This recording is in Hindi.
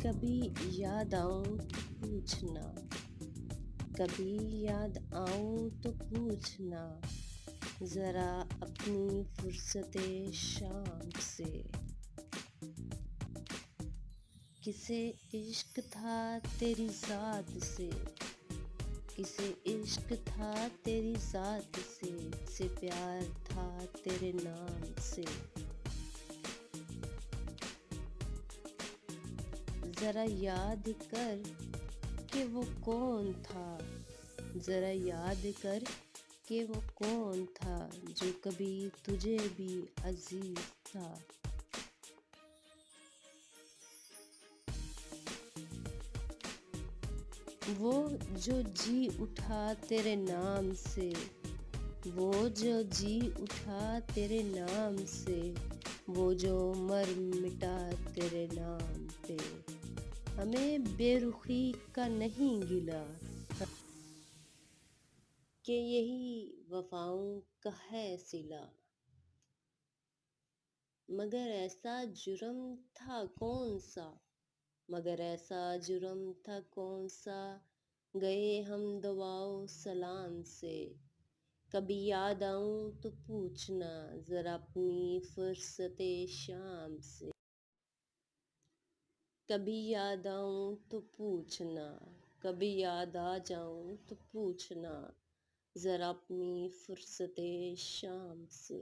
कभी याद आऊं तो पूछना, कभी याद आऊं तो पूछना, जरा अपनी फुर्सते शाम से। किसे इश्क था तेरी जात से, किसे इश्क था तेरी जात से प्यार था तेरे नाम से। जरा याद कर कि वो कौन था, जरा याद कर कि वो कौन था जो कभी तुझे भी अजीज था। वो जो जी उठा तेरे नाम से, वो जो जी उठा तेरे नाम से, वो जो मर मिटा तेरे नाम पे। हमें बेरुखी का नहीं गिला कि यही वफाओं का है सिला। मगर ऐसा जुर्म था कौन सा, मगर ऐसा जुर्म था कौन सा, गए हम दुआओ सलाम से। कभी याद आऊं तो पूछना, जरा अपनी फुर्सते शाम से। कभी याद आऊं तो पूछना, कभी याद आ जाऊं तो पूछना, जरा अपनी फुर्सते शाम से।